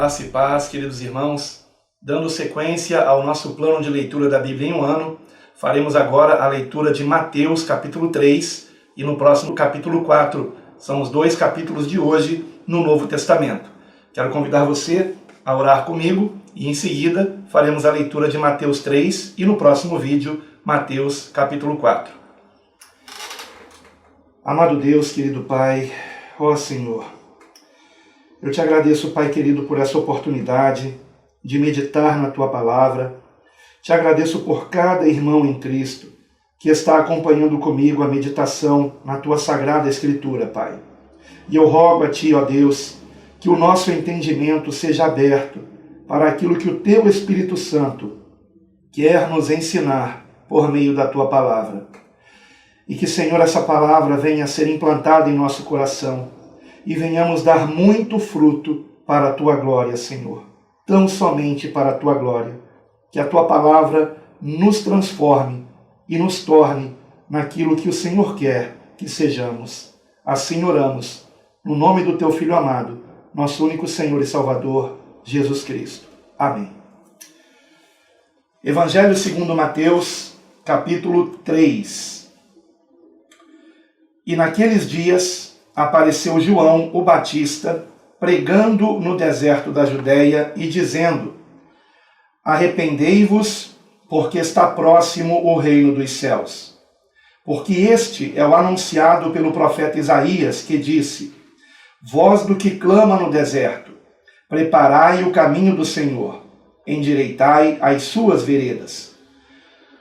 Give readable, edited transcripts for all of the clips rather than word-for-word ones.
Graça e paz, queridos irmãos. Dando sequência ao nosso plano de leitura da Bíblia em um ano, faremos agora a leitura de Mateus capítulo 3 e no próximo capítulo 4. São os dois capítulos de hoje no Novo Testamento. Quero convidar você a orar comigo e em seguida faremos a leitura de Mateus 3 e no próximo vídeo, Mateus capítulo 4. Amado Deus, querido Pai, ó Senhor, eu te agradeço, Pai querido, por essa oportunidade de meditar na Tua Palavra. Te agradeço por cada irmão em Cristo que está acompanhando comigo a meditação na Tua Sagrada Escritura, Pai. E eu rogo a Ti, ó Deus, que o nosso entendimento seja aberto para aquilo que o Teu Espírito Santo quer nos ensinar por meio da Tua Palavra. E que, Senhor, essa palavra venha a ser implantada em nosso coração e venhamos dar muito fruto para a Tua glória, Senhor. Tão somente para a Tua glória. Que a Tua palavra nos transforme e nos torne naquilo que o Senhor quer que sejamos. Assim oramos, no nome do Teu Filho amado, nosso único Senhor e Salvador, Jesus Cristo. Amém. Evangelho segundo Mateus, capítulo 3. E naqueles dias apareceu João o Batista, pregando no deserto da Judéia e dizendo: Arrependei-vos, porque está próximo o reino dos céus. Porque este é o anunciado pelo profeta Isaías, que disse: Voz do que clama no deserto, preparai o caminho do Senhor, endireitai as suas veredas.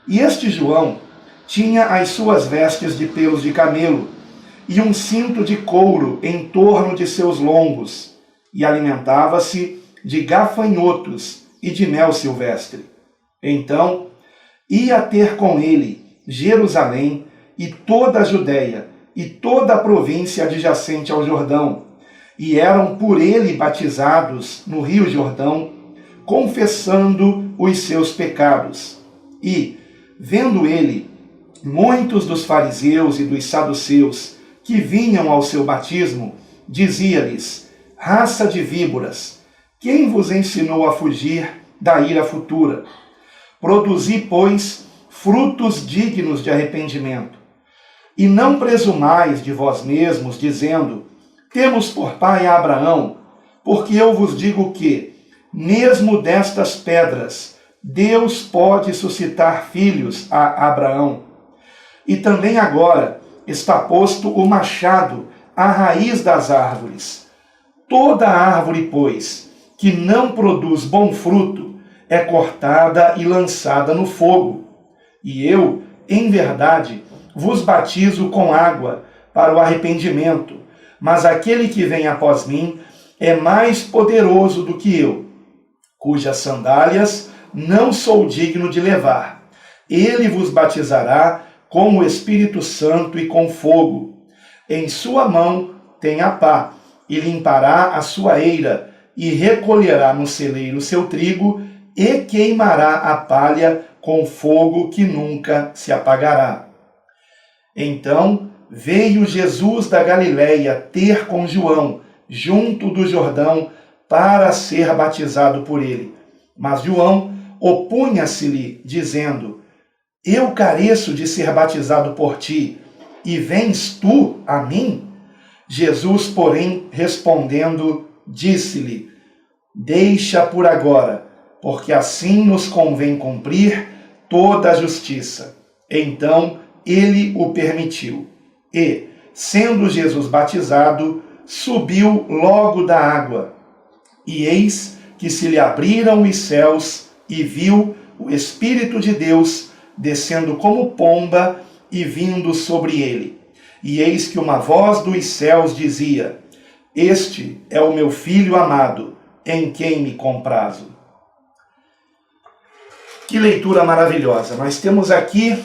E este João tinha as suas vestes de pelos de camelo, e um cinto de couro em torno de seus lombos, e alimentava-se de gafanhotos e de mel silvestre. Então ia ter com ele Jerusalém e toda a Judéia e toda a província adjacente ao Jordão, e eram por ele batizados no rio Jordão, confessando os seus pecados. E, vendo ele muitos dos fariseus e dos saduceus que vinham ao seu batismo, dizia-lhes: Raça de víboras, quem vos ensinou a fugir da ira futura? Produzi, pois, frutos dignos de arrependimento. E não presumais de vós mesmos, dizendo: Temos por pai a Abraão, porque eu vos digo que, mesmo destas pedras, Deus pode suscitar filhos a Abraão. E também agora está posto o machado à raiz das árvores. Toda árvore, pois, que não produz bom fruto, é cortada e lançada no fogo. E eu, em verdade, vos batizo com água para o arrependimento, mas aquele que vem após mim é mais poderoso do que eu, cujas sandálias não sou digno de levar. Ele vos batizará com o Espírito Santo e com fogo. Em sua mão tem a pá, e limpará a sua eira, e recolherá no celeiro seu trigo, e queimará a palha com fogo que nunca se apagará. Então veio Jesus da Galiléia ter com João, junto do Jordão, para ser batizado por ele. Mas João opunha-se-lhe, dizendo: Eu careço de ser batizado por ti, e vens tu a mim? Jesus, porém, respondendo, disse-lhe: Deixa por agora, porque assim nos convém cumprir toda a justiça. Então ele o permitiu. E, sendo Jesus batizado, subiu logo da água. E eis que se lhe abriram os céus, e viu o Espírito de Deus descendo como pomba e vindo sobre ele. E eis que uma voz dos céus dizia: Este é o meu Filho amado, em quem me comprazo. Que leitura maravilhosa! Nós temos aqui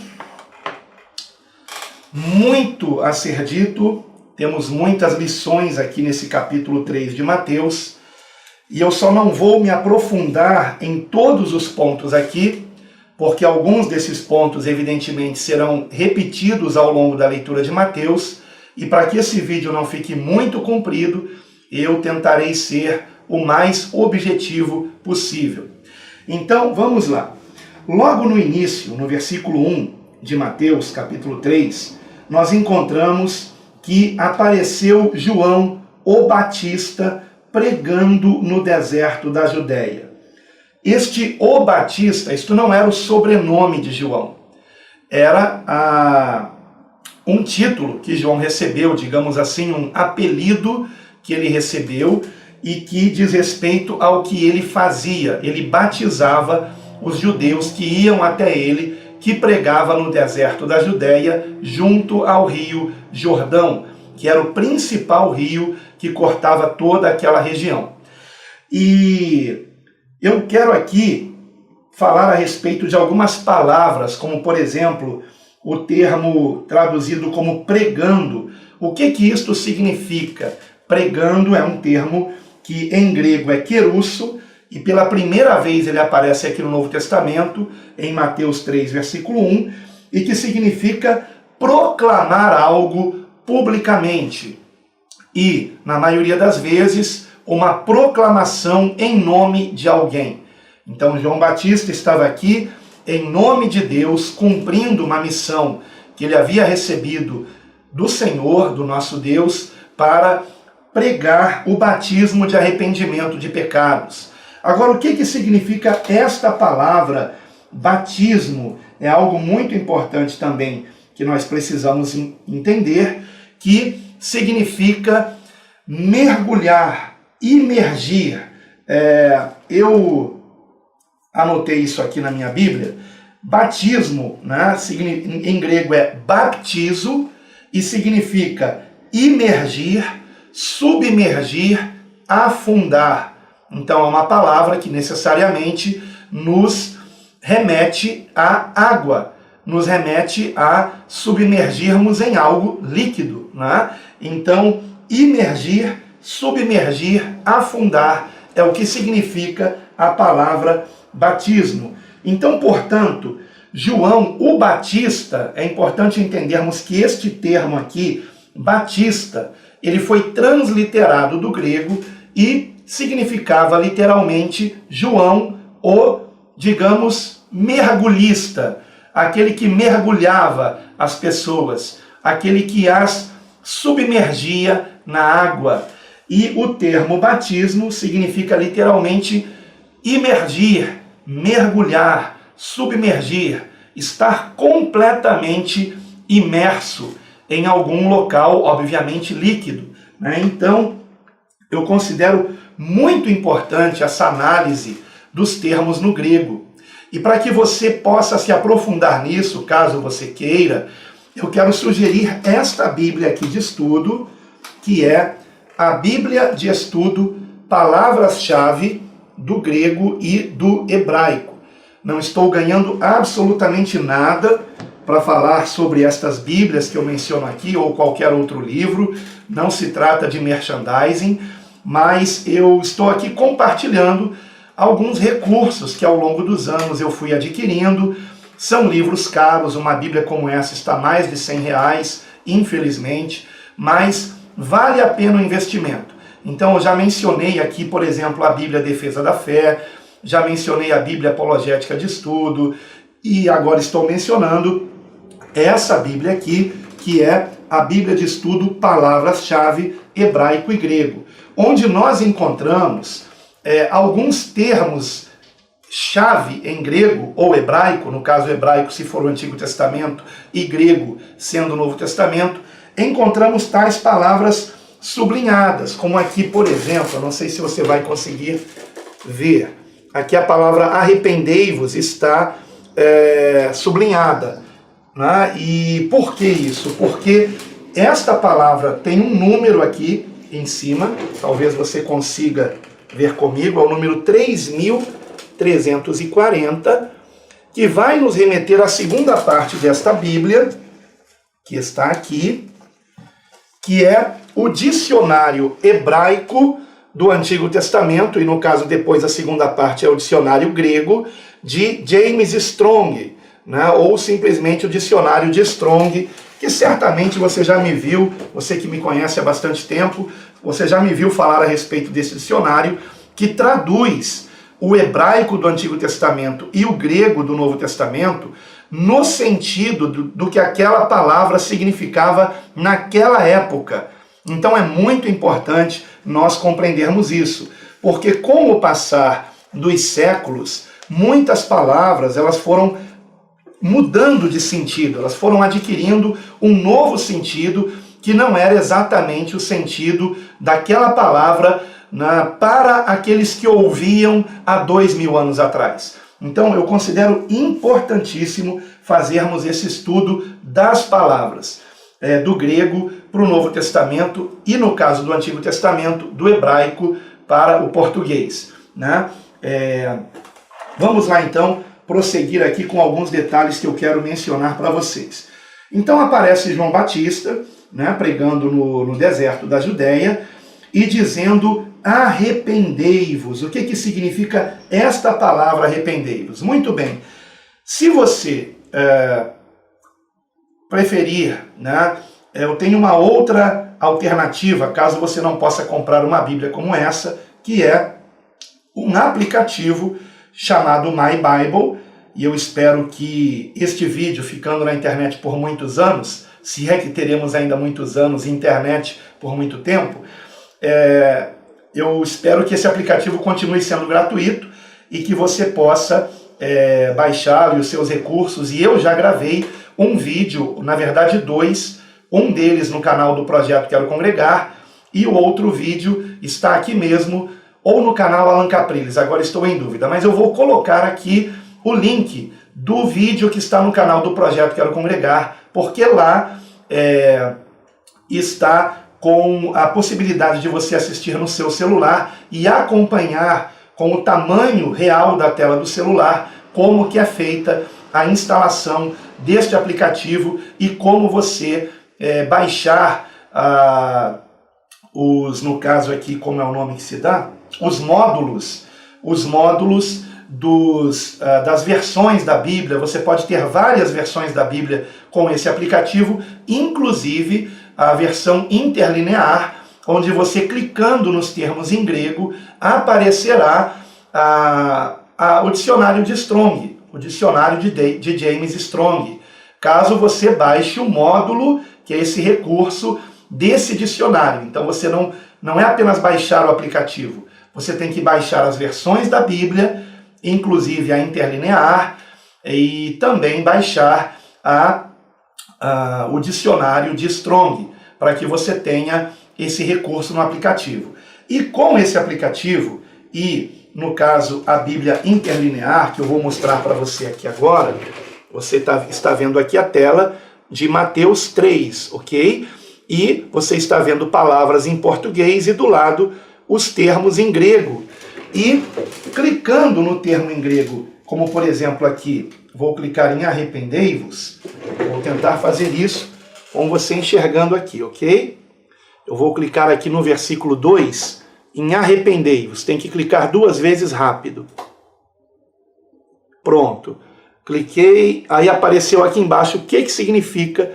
muito a ser dito, temos muitas lições aqui nesse capítulo 3 de Mateus, e eu só não vou me aprofundar em todos os pontos aqui, porque alguns desses pontos, evidentemente, serão repetidos ao longo da leitura de Mateus, e para que esse vídeo não fique muito comprido, eu tentarei ser o mais objetivo possível. Então, vamos lá. Logo no início, no versículo 1 de Mateus, capítulo 3, nós encontramos que apareceu João, o Batista, pregando no deserto da Judéia. Este o Batista, isto não era o sobrenome de João, era um título que João recebeu, digamos assim, um apelido que ele recebeu e que diz respeito ao que ele fazia. Ele batizava os judeus que iam até ele, que pregava no deserto da Judéia, junto ao rio Jordão, que era o principal rio que cortava toda aquela região. E eu quero aqui falar a respeito de algumas palavras, como por exemplo, o termo traduzido como pregando. O que isto significa? Pregando é um termo que em grego é kerusso, e pela primeira vez ele aparece aqui no Novo Testamento, em Mateus 3, versículo 1, e que significa proclamar algo publicamente. E, na maioria das vezes, uma proclamação em nome de alguém. Então, João Batista estava aqui em nome de Deus, cumprindo uma missão que ele havia recebido do Senhor, do nosso Deus, para pregar o batismo de arrependimento de pecados. Agora, o que significa esta palavra batismo? É algo muito importante também que nós precisamos entender, que significa mergulhar, imergir. Eu anotei isso aqui na minha Bíblia. Batismo, né, em grego é baptizo, e significa imergir, submergir, afundar. Então é uma palavra que necessariamente nos remete à água, nos remete a submergirmos em algo líquido, né? Então, imergir, submergir, afundar é o que significa a palavra batismo. Então, portanto, João o Batista, é importante entendermos que este termo aqui, Batista, ele foi transliterado do grego e significava literalmente João, o, digamos, mergulhista, aquele que mergulhava as pessoas, aquele que as submergia na água. E o termo batismo significa literalmente imergir, mergulhar, submergir, estar completamente imerso em algum local, obviamente líquido, né? Então, eu considero muito importante essa análise dos termos no grego. E para que você possa se aprofundar nisso, caso você queira, eu quero sugerir esta Bíblia aqui de estudo, que é a Bíblia de Estudo Palavras-Chave do grego e do hebraico. Não estou ganhando absolutamente nada para falar sobre estas Bíblias que eu menciono aqui, ou qualquer outro livro. Não se trata de merchandising, mas eu estou aqui compartilhando alguns recursos que ao longo dos anos eu fui adquirindo. São livros caros, uma Bíblia como essa está mais de R$100, infelizmente, mas vale a pena o investimento. Então eu já mencionei aqui, por exemplo, a Bíblia Defesa da Fé, já mencionei a Bíblia Apologética de Estudo, e agora estou mencionando essa Bíblia aqui, que é a Bíblia de Estudo Palavras-Chave Hebraico e Grego, onde nós encontramos alguns termos chave em grego ou hebraico, no caso hebraico se for o Antigo Testamento e grego sendo o Novo Testamento, encontramos tais palavras sublinhadas, como aqui, por exemplo, eu não sei se você vai conseguir ver, aqui a palavra arrependei-vos está sublinhada, né? E por que isso? Porque esta palavra tem um número aqui em cima, talvez você consiga ver comigo, é o número 3.340, que vai nos remeter à segunda parte desta Bíblia, que está aqui, que é o dicionário hebraico do Antigo Testamento, e no caso depois a segunda parte é o dicionário grego de James Strong, né? Ou simplesmente o dicionário de Strong, que certamente você já me viu, você que me conhece há bastante tempo, você já me viu falar a respeito desse dicionário que traduz o hebraico do Antigo Testamento e o grego do Novo Testamento no sentido do que aquela palavra significava naquela época. Então é muito importante nós compreendermos isso, porque com o passar dos séculos, muitas palavras elas foram mudando de sentido, elas foram adquirindo um novo sentido que não era exatamente o sentido daquela palavra para aqueles que ouviam há 2000 anos atrás. Então eu considero importantíssimo fazermos esse estudo das palavras do grego para o Novo Testamento e, no caso do Antigo Testamento, do hebraico para o português, né? Vamos lá então prosseguir aqui com alguns detalhes que eu quero mencionar para vocês. Então aparece João Batista, né, pregando no deserto da Judéia e dizendo: arrependei-vos. O que significa esta palavra arrependei-vos? Muito bem, se você preferir, né, eu tenho uma outra alternativa, caso você não possa comprar uma Bíblia como essa, que é um aplicativo chamado My Bible, e eu espero que este vídeo, ficando na internet por muitos anos, se é que teremos ainda muitos anos internet por muito tempo, eu espero que esse aplicativo continue sendo gratuito e que você possa baixar os seus recursos. E eu já gravei um vídeo, na verdade dois, um deles no canal do Projeto Quero Congregar, e o outro vídeo está aqui mesmo, ou no canal Alan Capriles, agora estou em dúvida, mas eu vou colocar aqui o link do vídeo que está no canal do Projeto Quero Congregar, porque lá está com a possibilidade de você assistir no seu celular e acompanhar com o tamanho real da tela do celular como que é feita a instalação deste aplicativo e como você baixar no caso aqui, como é o nome que se dá, os módulos das versões da Bíblia. Você pode ter várias versões da Bíblia com esse aplicativo, inclusive a versão interlinear, onde você, clicando nos termos em grego, aparecerá o dicionário de Strong, o dicionário de James Strong, caso você baixe o módulo, que é esse recurso desse dicionário. Então você não é apenas baixar o aplicativo, você tem que baixar as versões da Bíblia, inclusive a interlinear, e também baixar o dicionário de Strong, para que você tenha esse recurso no aplicativo. E com esse aplicativo, e no caso a Bíblia interlinear, que eu vou mostrar para você aqui agora, você está vendo aqui a tela de Mateus 3, ok? E você está vendo palavras em português e do lado os termos em grego. E clicando no termo em grego, como por exemplo aqui, vou clicar em arrependei-vos, vou tentar fazer isso com você enxergando aqui, ok? Eu vou clicar aqui no versículo 2, em arrependei-vos, tem que clicar 2 vezes rápido. Pronto, cliquei, aí apareceu aqui embaixo o que significa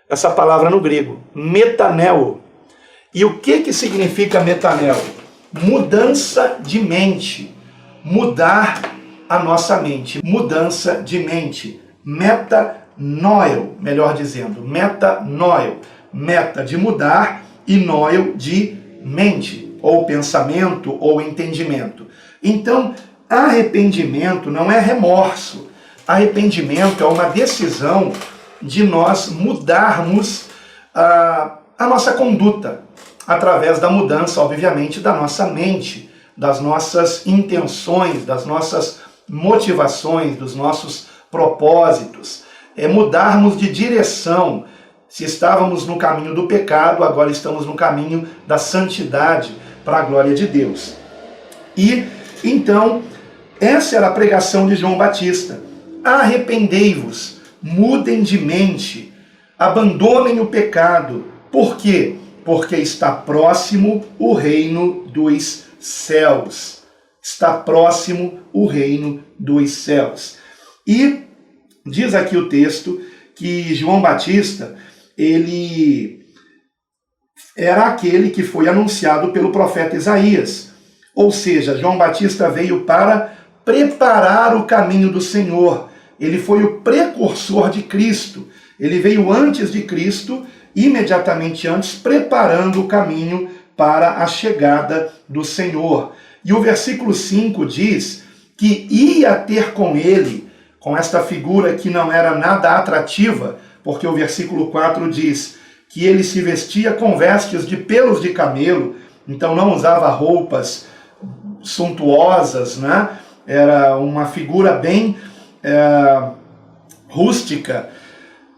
essa palavra no grego, metaneo. E o que significa metaneo? Mudança de mente, mudar a nossa mente, mudança de mente, metanoio, melhor dizendo, metanoio, meta de mudar e noio de mente, ou pensamento, ou entendimento. Então, arrependimento não é remorso, arrependimento é uma decisão de nós mudarmos a nossa conduta, através da mudança, obviamente, da nossa mente, das nossas intenções, das nossas motivações, dos nossos propósitos. É mudarmos de direção. Se estávamos no caminho do pecado, agora estamos no caminho da santidade, para a glória de Deus. E, então, essa era a pregação de João Batista. Arrependei-vos, mudem de mente, abandonem o pecado. Por quê? Porque está próximo o reino dos céus. Está próximo o reino dos céus. E diz aqui o texto que João Batista, ele era aquele que foi anunciado pelo profeta Isaías. Ou seja, João Batista veio para preparar o caminho do Senhor. Ele foi o precursor de Cristo. Ele veio antes de Cristo, imediatamente antes, preparando o caminho para a chegada do Senhor. E o versículo 5 diz que ia ter com ele, com esta figura que não era nada atrativa, porque o versículo 4 diz que ele se vestia com vestes de pelos de camelo, então não usava roupas suntuosas, né? Era uma figura bem rústica,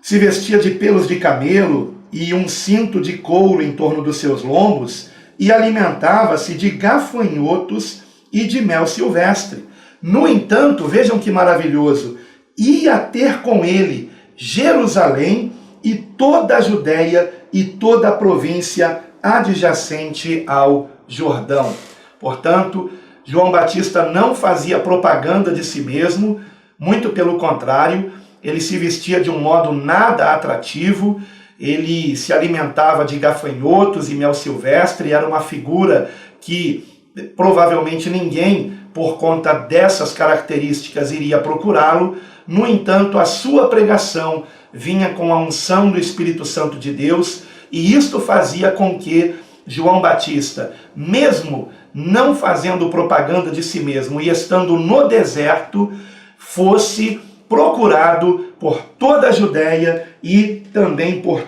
se vestia de pelos de camelo e um cinto de couro em torno dos seus lombos, e alimentava-se de gafanhotos e de mel silvestre. No entanto, vejam que maravilhoso, ia ter com ele Jerusalém e toda a Judéia e toda a província adjacente ao Jordão. Portanto, João Batista não fazia propaganda de si mesmo, muito pelo contrário, ele se vestia de um modo nada atrativo, ele se alimentava de gafanhotos e mel silvestre, era uma figura que provavelmente ninguém, por conta dessas características, iria procurá-lo. No entanto, a sua pregação vinha com a unção do Espírito Santo de Deus, e isto fazia com que João Batista, mesmo não fazendo propaganda de si mesmo e estando no deserto, fosse procurado por toda a Judéia e também por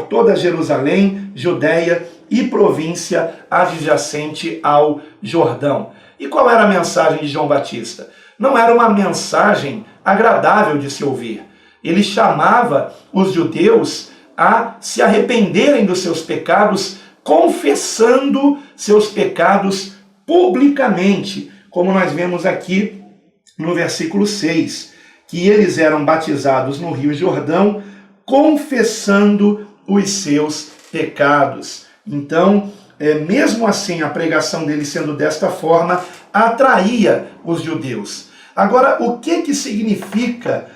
toda Jerusalém, Judéia e província adjacente ao Jordão. E qual era a mensagem de João Batista? Não era uma mensagem agradável de se ouvir. Ele chamava os judeus a se arrependerem dos seus pecados, confessando seus pecados publicamente, como nós vemos aqui no versículo 6, que eles eram batizados no Rio Jordão, confessando os seus pecados. Então, mesmo assim, a pregação dele sendo desta forma, atraía os judeus. Agora, o que significa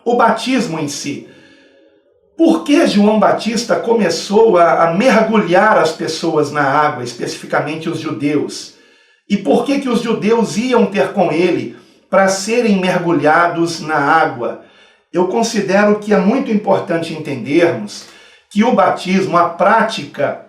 o batismo em si? Por que João Batista começou a mergulhar as pessoas na água, especificamente os judeus? E por que os judeus iam ter com ele para serem mergulhados na água? Eu considero que é muito importante entendermos que o batismo, a prática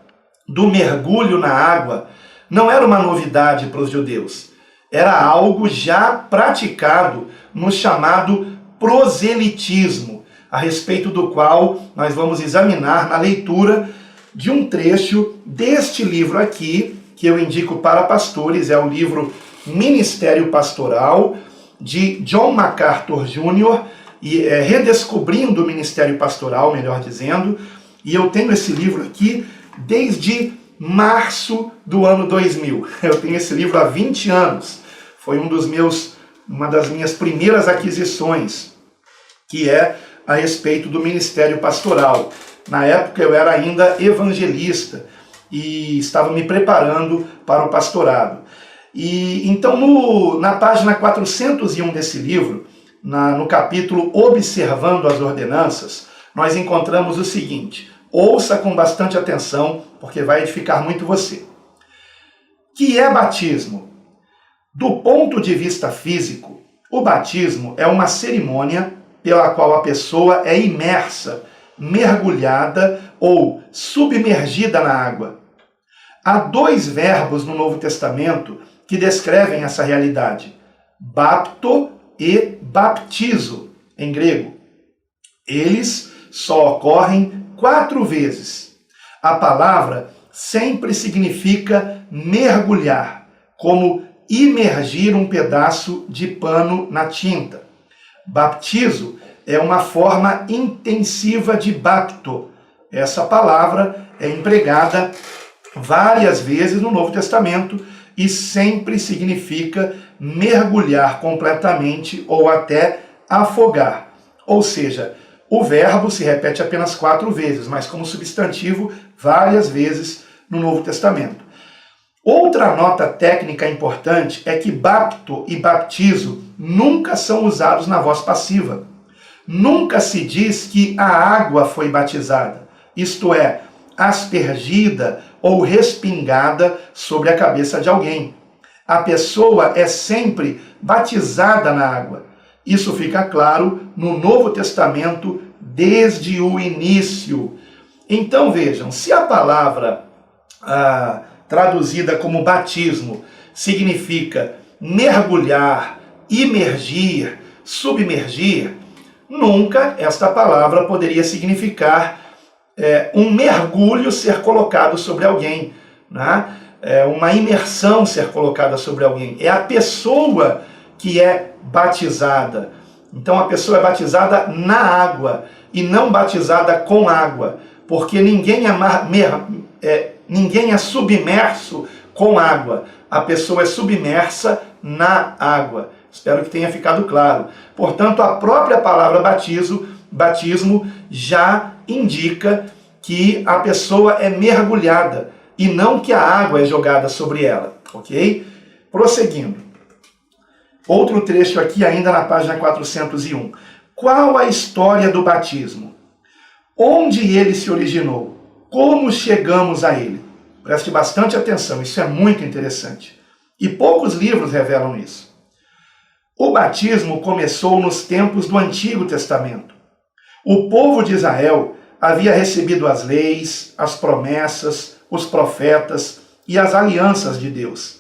do mergulho na água, não era uma novidade para os judeus. Era algo já praticado no chamado proselitismo, a respeito do qual nós vamos examinar na leitura de um trecho deste livro aqui, que eu indico para pastores, é o livro Ministério Pastoral, de John MacArthur Jr., e Redescobrindo o Ministério Pastoral, melhor dizendo, e eu tenho esse livro aqui desde março do ano 2000. Eu tenho esse livro há 20 anos. Foi uma das minhas primeiras aquisições, que é a respeito do ministério pastoral. Na época eu era ainda evangelista e estava me preparando para o pastorado. E então na página 401 desse livro, no capítulo Observando as Ordenanças, nós encontramos o seguinte: ouça com bastante atenção, porque vai edificar muito você. Que é batismo? Do ponto de vista físico, o batismo é uma cerimônia pela qual a pessoa é imersa, mergulhada ou submergida na água. Há dois verbos no Novo Testamento que descrevem essa realidade: bapto e baptizo, em grego. Eles só ocorrem 4 vezes. A palavra sempre significa mergulhar, como imergir um pedaço de pano na tinta. Baptizo é uma forma intensiva de bapto. Essa palavra é empregada várias vezes no Novo Testamento e sempre significa mergulhar completamente ou até afogar. Ou seja, o verbo se repete apenas 4 vezes, mas como substantivo várias vezes no Novo Testamento. Outra nota técnica importante é que bapto e baptizo nunca são usados na voz passiva. nunca se diz que a água foi batizada, isto é, aspergida ou respingada sobre a cabeça de alguém. A pessoa é sempre batizada na água. Isso fica claro no Novo Testamento desde o início. Então vejam, se a palavra traduzida como batismo significa mergulhar, imergir, submergir, nunca esta palavra poderia significar um mergulho ser colocado sobre alguém, né? Uma imersão ser colocada sobre alguém. É a pessoa que é batizada. Então a pessoa é batizada na água e não batizada com água, porque ninguém é submerso com água. A pessoa é submersa na água. Espero que tenha ficado claro. Portanto, a própria palavra batismo já indica que a pessoa é mergulhada e não que a água é jogada sobre ela, ok? Prosseguindo. Outro trecho aqui ainda na página 401. Qual a história do batismo? Onde ele se originou? Como chegamos a ele? Preste bastante atenção, isso é muito interessante. E poucos livros revelam isso. O batismo começou nos tempos do Antigo Testamento. O povo de Israel havia recebido as leis, as promessas, os profetas e as alianças de Deus.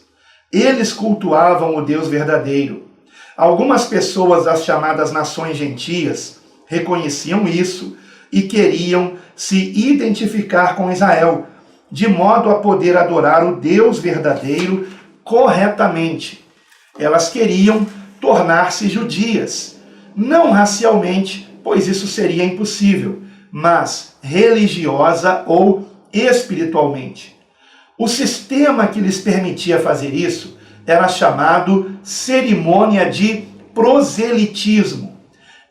Eles cultuavam o Deus verdadeiro. Algumas pessoas das chamadas nações gentias reconheciam isso e queriam se identificar com Israel, de modo a poder adorar o Deus verdadeiro corretamente. Elas queriam tornar-se judias, não racialmente, pois isso seria impossível, mas religiosa ou espiritualmente. O sistema que lhes permitia fazer isso era chamado cerimônia de proselitismo.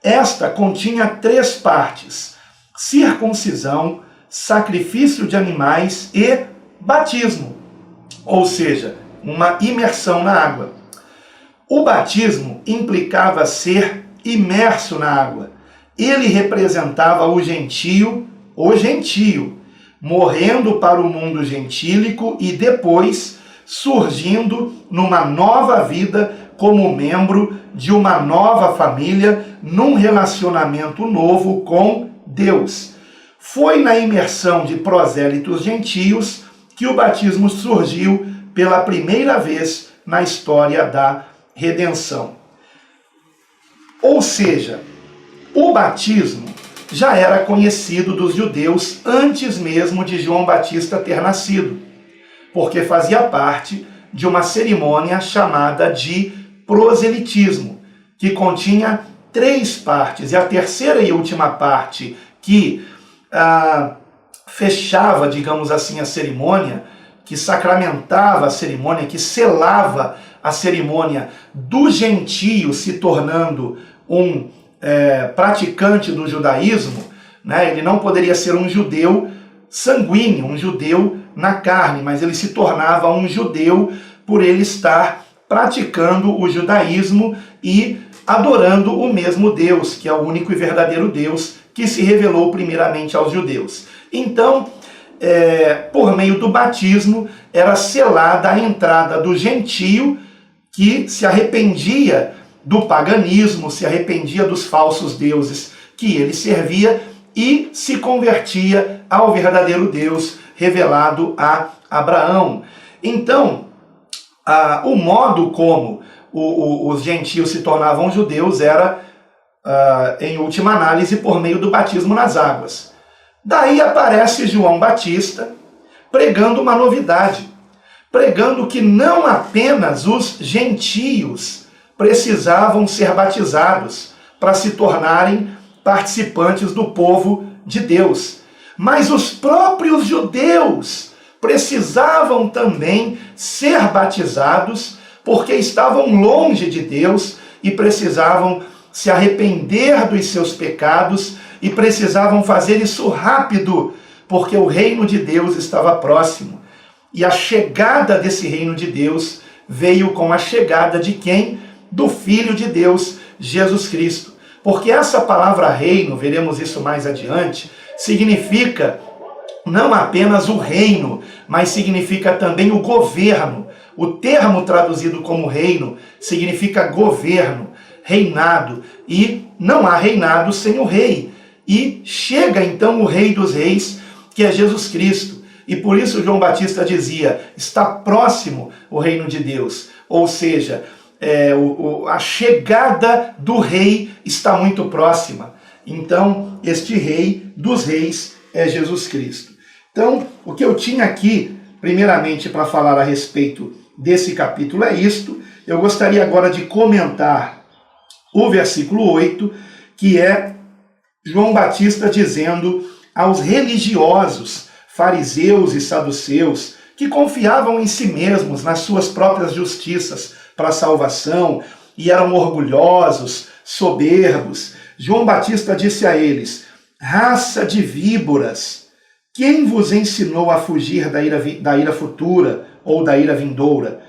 Esta continha 3 partes: circuncisão, sacrifício de animais e batismo, ou seja, uma imersão na água. O batismo implicava ser imerso na água. Ele representava o gentio, morrendo para o mundo gentílico e depois surgindo numa nova vida como membro de uma nova família, num relacionamento novo com Deus. Foi na imersão de prosélitos gentios que o batismo surgiu pela primeira vez na história da redenção. Ou seja, o batismo já era conhecido dos judeus antes mesmo de João Batista ter nascido, porque fazia parte de uma cerimônia chamada de proselitismo, que continha 3 partes, e a terceira e última parte, que fechava, digamos assim, a cerimônia, que sacramentava a cerimônia, que selava a cerimônia do gentio se tornando um praticante do judaísmo, né? Ele não poderia ser um judeu sanguíneo, um judeu na carne, mas ele se tornava um judeu por ele estar praticando o judaísmo e adorando o mesmo Deus, que é o único e verdadeiro Deus que se revelou primeiramente aos judeus. Então, por meio do batismo, era selada a entrada do gentio que se arrependia do paganismo, se arrependia dos falsos deuses que ele servia e se convertia ao verdadeiro Deus revelado a Abraão. Então, o modo como os gentios se tornavam judeus era, em última análise, por meio do batismo nas águas. Daí aparece João Batista pregando uma novidade, pregando que não apenas os gentios precisavam ser batizados para se tornarem participantes do povo de Deus, mas os próprios judeus precisavam também ser batizados porque estavam longe de Deus e precisavam se arrepender dos seus pecados e precisavam fazer isso rápido, porque o reino de Deus estava próximo. E a chegada desse reino de Deus veio com a chegada de quem? Do Filho de Deus, Jesus Cristo. Porque essa palavra reino, veremos isso mais adiante, significa não apenas o reino, mas significa também o governo. O termo traduzido como reino significa governo, reinado, e não há reinado sem o rei. E chega então o Rei dos Reis, que é Jesus Cristo. E por isso João Batista dizia, está próximo o reino de Deus. Ou seja, a chegada do rei está muito próxima. Então, este Rei dos Reis é Jesus Cristo. Então, o que eu tinha aqui, primeiramente, para falar a respeito desse capítulo é isto. Eu gostaria agora de comentar o versículo 8, que é João Batista dizendo aos religiosos, fariseus e saduceus, que confiavam em si mesmos, nas suas próprias justiças para a salvação, e eram orgulhosos, soberbos. João Batista disse a eles, raça de víboras, quem vos ensinou a fugir da ira futura ou da ira vindoura?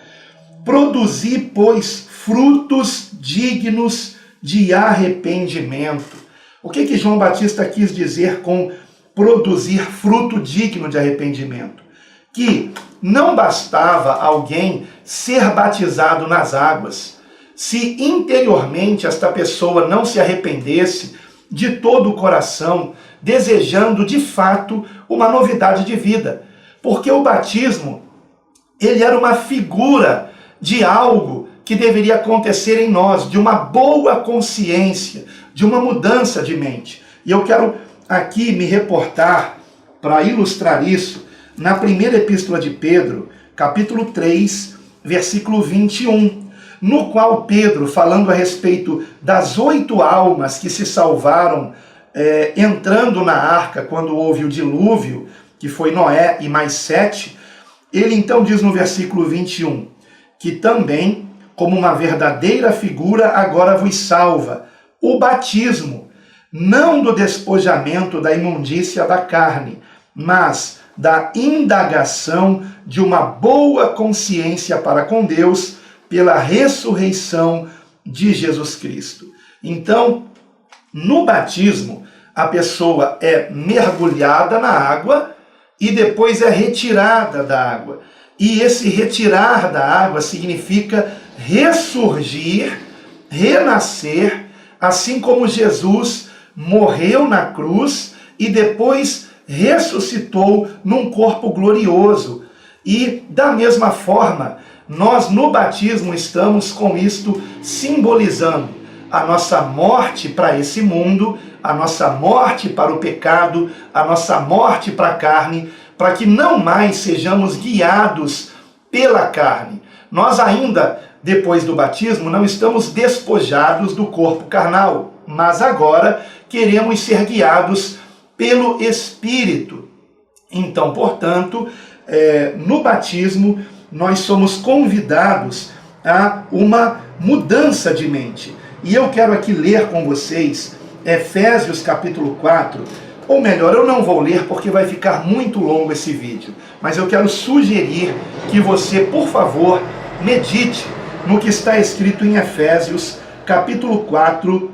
Produzi, pois, frutos dignos de arrependimento. O que João Batista quis dizer com produzir fruto digno de arrependimento? Que não bastava alguém ser batizado nas águas. Se interiormente esta pessoa não se arrependesse de todo o coração, desejando de fato uma novidade de vida. Porque o batismo, ele era uma figura de algo que deveria acontecer em nós, de uma boa consciência, de uma mudança de mente. E eu quero aqui me reportar, para ilustrar isso, na primeira epístola de Pedro, capítulo 3, versículo 21, no qual Pedro, falando a respeito das 8 almas que se salvaram entrando na arca quando houve o dilúvio, que foi Noé e mais 7, ele então diz no versículo 21, que também, como uma verdadeira figura, agora vos salva o batismo, não do despojamento da imundícia da carne, mas da indagação de uma boa consciência para com Deus pela ressurreição de Jesus Cristo. Então, no batismo, a pessoa é mergulhada na água e depois é retirada da água. E esse retirar da água significa ressurgir, renascer, assim como Jesus morreu na cruz e depois ressuscitou num corpo glorioso. E da mesma forma, nós no batismo estamos com isto simbolizando a nossa morte para esse mundo, a nossa morte para o pecado, a nossa morte para a carne, para que não mais sejamos guiados pela carne. Nós ainda, depois do batismo, não estamos despojados do corpo carnal, mas agora queremos ser guiados pelo Espírito. Então, portanto, no batismo, nós somos convidados a uma mudança de mente. E eu quero aqui ler com vocês Efésios capítulo 4, ou melhor, eu não vou ler porque vai ficar muito longo esse vídeo, mas eu quero sugerir que você, por favor, medite no que está escrito em Efésios capítulo 4,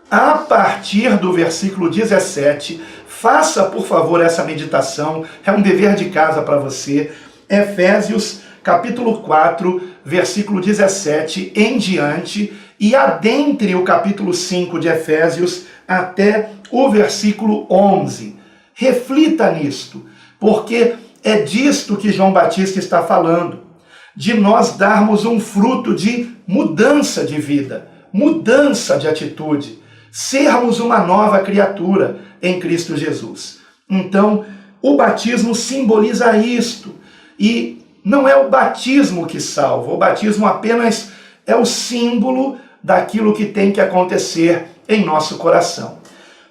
a partir do versículo 17, faça, por favor, essa meditação, é um dever de casa para você. Efésios, capítulo 4, versículo 17 em diante, e adentre o capítulo 5 de Efésios até o versículo 11. Reflita nisto, porque é disto que João Batista está falando, de nós darmos um fruto de mudança de vida, mudança de atitude, sermos uma nova criatura em Cristo Jesus. Então, o batismo simboliza isto, e não é o batismo que salva, o batismo apenas é o símbolo daquilo que tem que acontecer em nosso coração.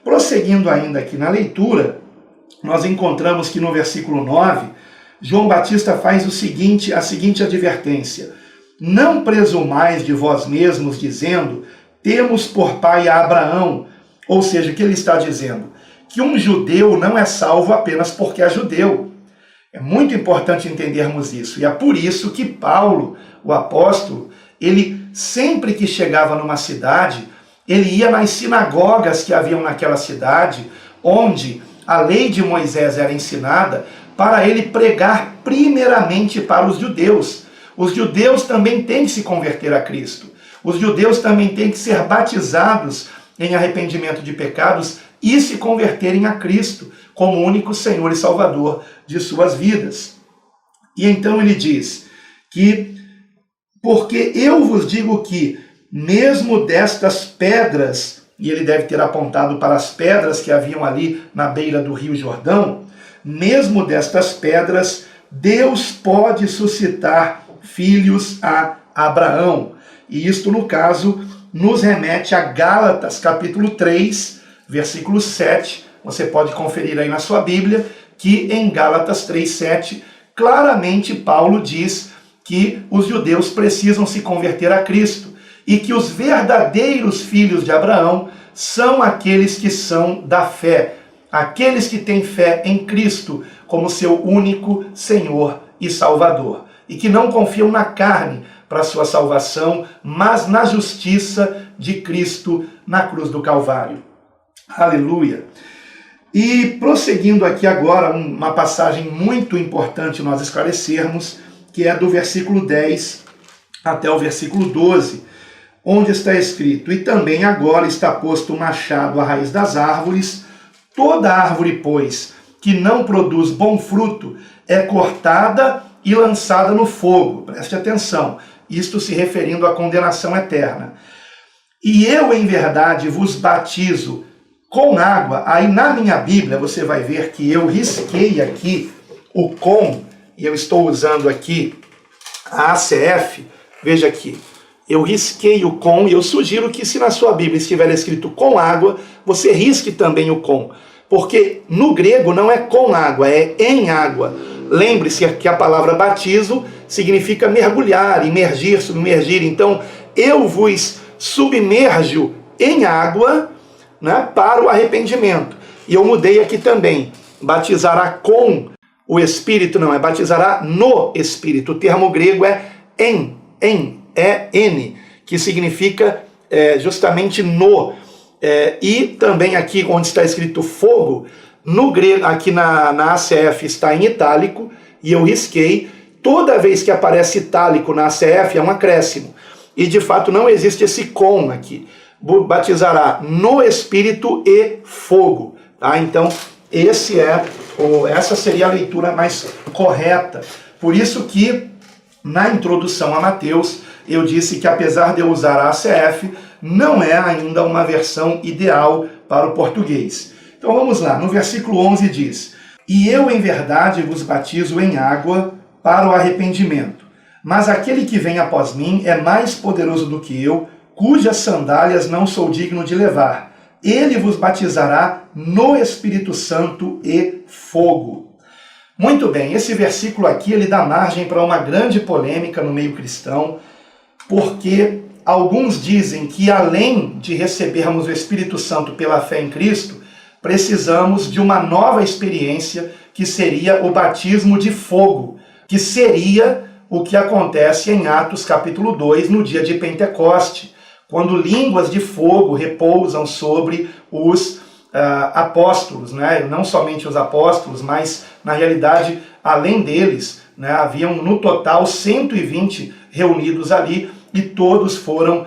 Prosseguindo ainda aqui na leitura, nós encontramos que no versículo 9, João Batista faz a seguinte advertência: não presumais de vós mesmos, dizendo, temos por pai a Abraão. Ou seja, o que ele está dizendo? Que um judeu não é salvo apenas porque é judeu. É muito importante entendermos isso. E é por isso que Paulo, o apóstolo, ele sempre que chegava numa cidade, ele ia nas sinagogas que haviam naquela cidade, onde a lei de Moisés era ensinada, para ele pregar primeiramente para os judeus. Os judeus também têm que se converter a Cristo. Os judeus também têm que ser batizados em arrependimento de pecados e se converterem a Cristo como único Senhor e Salvador de suas vidas. E então ele diz que, porque eu vos digo que, mesmo destas pedras, e ele deve ter apontado para as pedras que haviam ali na beira do rio Jordão, mesmo destas pedras, Deus pode suscitar filhos a Abraão. E isto, no caso, nos remete a Gálatas, capítulo 3, versículo 7. Você pode conferir aí na sua Bíblia, que em Gálatas 3:7, claramente Paulo diz que os judeus precisam se converter a Cristo e que os verdadeiros filhos de Abraão são aqueles que são da fé, aqueles que têm fé em Cristo como seu único Senhor e Salvador, e que não confiam na carne para sua salvação, mas na justiça de Cristo na cruz do Calvário. Aleluia! E prosseguindo aqui agora, uma passagem muito importante nós esclarecermos, que é do versículo 10 até o versículo 12, onde está escrito: e também agora está posto o machado à raiz das árvores, toda árvore, pois, que não produz bom fruto, é cortada e lançada no fogo. Preste atenção, isto se referindo à condenação eterna. E eu, em verdade, vos batizo com água. Aí na minha Bíblia você vai ver que eu risquei aqui o com, e eu estou usando aqui a ACF, veja aqui, eu risquei o com, e eu sugiro que, se na sua Bíblia estiver escrito com água, você risque também o com, porque no grego não é com água, é em água. Lembre-se que a palavra batismo significa mergulhar, imergir, submergir. Então, eu vos submerjo em água, né, para o arrependimento. E eu mudei aqui também, batizará com o Espírito, não, é batizará no Espírito. O termo grego é en, que significa justamente no. E também aqui onde está escrito fogo, no grego, aqui na ACF está em itálico, e eu risquei. Toda vez que aparece itálico na ACF é um acréscimo. E de fato não existe esse com aqui. Batizará no Espírito e fogo. Tá? Então, essa seria a leitura mais correta. Por isso que, na introdução a Mateus, eu disse que, apesar de eu usar a ACF, não é ainda uma versão ideal para o português. Então vamos lá, no versículo 11 diz: e eu em verdade vos batizo em água para o arrependimento, mas aquele que vem após mim é mais poderoso do que eu, cujas sandálias não sou digno de levar. Ele vos batizará no Espírito Santo e fogo. Muito bem, esse versículo aqui ele dá margem para uma grande polêmica no meio cristão, porque alguns dizem que, além de recebermos o Espírito Santo pela fé em Cristo, precisamos de uma nova experiência, que seria o batismo de fogo, que seria o que acontece em Atos capítulo 2, no dia de Pentecoste, quando línguas de fogo repousam sobre os apóstolos, né? Não somente os apóstolos, mas na realidade, além deles, né, haviam no total 120 reunidos ali, e todos foram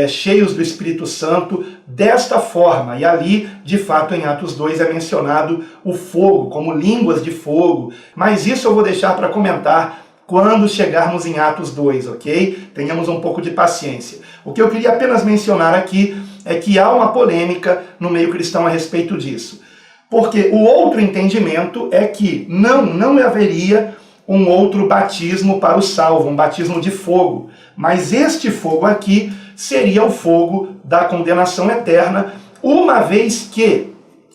cheios do Espírito Santo desta forma. E ali, de fato, em Atos 2 é mencionado o fogo, como línguas de fogo. Mas isso eu vou deixar para comentar quando chegarmos em Atos 2, ok? Tenhamos um pouco de paciência. O que eu queria apenas mencionar aqui é que há uma polêmica no meio cristão a respeito disso. Porque o outro entendimento é que não haveria um outro batismo para o salvo, um batismo de fogo. Mas este fogo aqui seria o fogo da condenação eterna, uma vez que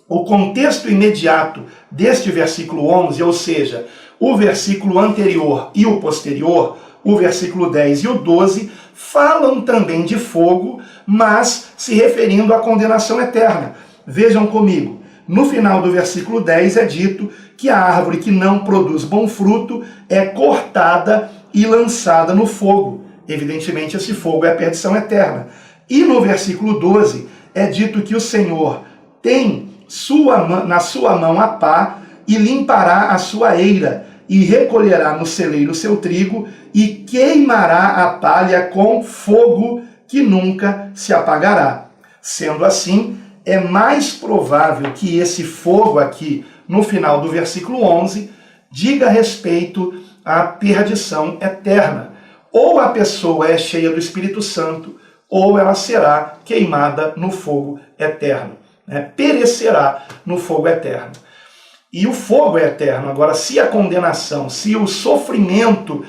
o contexto imediato deste versículo 11, ou seja, o versículo anterior e o posterior, o versículo 10 e o 12, falam também de fogo, mas se referindo à condenação eterna. Vejam comigo, no final do versículo 10 é dito que a árvore que não produz bom fruto é cortada e lançada no fogo. Evidentemente, esse fogo é a perdição eterna. E no versículo 12 é dito que o Senhor tem na sua mão a pá e limpará a sua eira, e recolherá no celeiro o seu trigo, e queimará a palha com fogo que nunca se apagará. Sendo assim, é mais provável que esse fogo aqui, no final do versículo 11, diga respeito à perdição eterna. Ou a pessoa é cheia do Espírito Santo, ou ela será queimada no fogo eterno, né? Perecerá no fogo eterno. E o fogo é eterno. Agora, se a condenação, se o sofrimento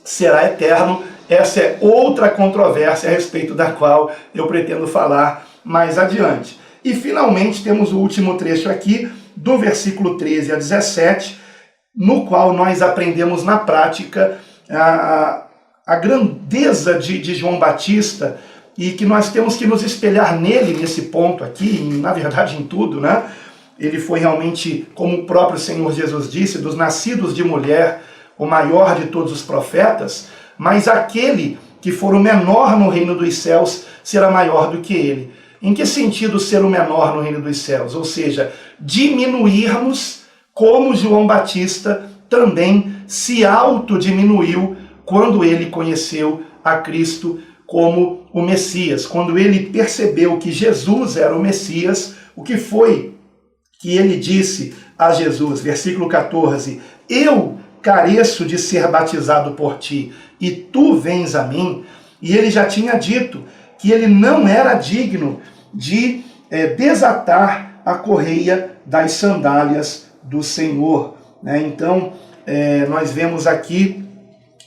será eterno, essa é outra controvérsia a respeito da qual eu pretendo falar mais adiante. E finalmente temos o último trecho aqui, do versículo 13 a 17, no qual nós aprendemos na prática a grandeza de João Batista, e que nós temos que nos espelhar nele nesse ponto aqui, na verdade em tudo, né? Ele foi realmente, como o próprio Senhor Jesus disse, dos nascidos de mulher, o maior de todos os profetas, mas aquele que for o menor no reino dos céus será maior do que ele. Em que sentido ser o menor no reino dos céus? Ou seja, diminuirmos como João Batista também se autodiminuiu quando ele conheceu a Cristo como o Messias. Quando ele percebeu que Jesus era o Messias, o que foi que ele disse a Jesus? Versículo 14, eu careço de ser batizado por ti, e tu vens a mim. E ele já tinha dito que ele não era digno de desatar a correia das sandálias do Senhor, né? Então, nós vemos aqui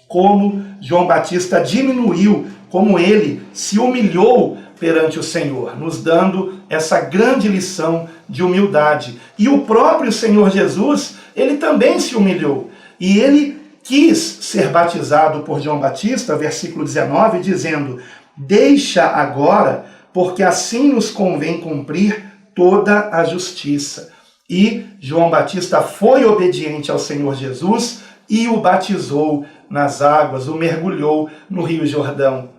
como João Batista diminuiu, como ele se humilhou perante o Senhor, nos dando essa grande lição de humildade. E o próprio Senhor Jesus, ele também se humilhou. E ele quis ser batizado por João Batista, versículo 19, dizendo, deixa agora, porque assim nos convém cumprir toda a justiça. E João Batista foi obediente ao Senhor Jesus e o batizou nas águas, o mergulhou no Rio Jordão.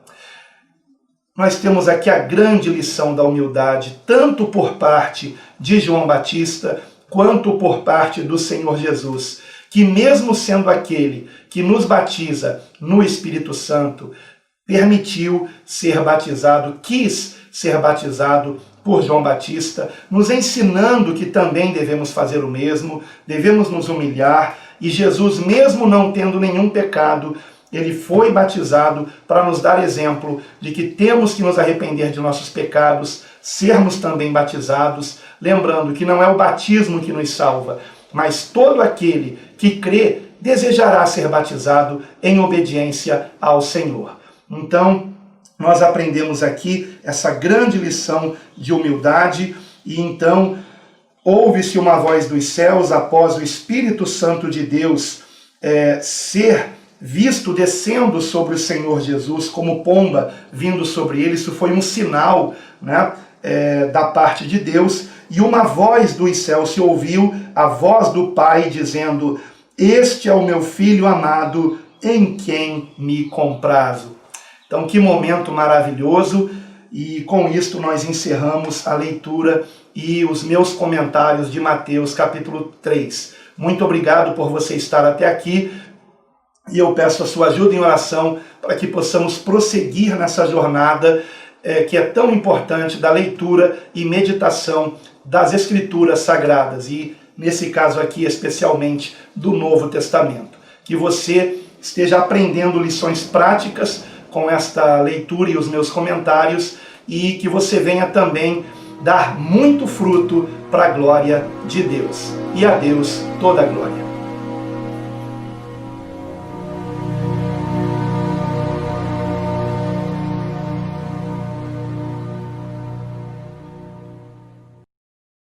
Nós temos aqui a grande lição da humildade, tanto por parte de João Batista, quanto por parte do Senhor Jesus, que mesmo sendo aquele que nos batiza no Espírito Santo, permitiu ser batizado, quis ser batizado por João Batista, nos ensinando que também devemos fazer o mesmo, devemos nos humilhar, e Jesus, mesmo não tendo nenhum pecado, ele foi batizado para nos dar exemplo de que temos que nos arrepender de nossos pecados, sermos também batizados, lembrando que não é o batismo que nos salva, mas todo aquele que crê desejará ser batizado em obediência ao Senhor. Então, nós aprendemos aqui essa grande lição de humildade, e então ouve-se uma voz dos céus após o Espírito Santo de Deus ser visto descendo sobre o Senhor Jesus como pomba vindo sobre ele. Isso foi um sinal, né, da parte de Deus, e uma voz dos céus se ouviu, a voz do Pai dizendo, este é o meu Filho amado, em quem me comprazo. Então, que momento maravilhoso, e com isto nós encerramos a leitura e os meus comentários de Mateus capítulo 3. Muito obrigado por você estar até aqui, e eu peço a sua ajuda em oração para que possamos prosseguir nessa jornada que é tão importante da leitura e meditação das Escrituras Sagradas, e nesse caso aqui especialmente do Novo Testamento. Que você esteja aprendendo lições práticas com esta leitura e os meus comentários, e que você venha também dar muito fruto para a glória de Deus. E a Deus toda a glória.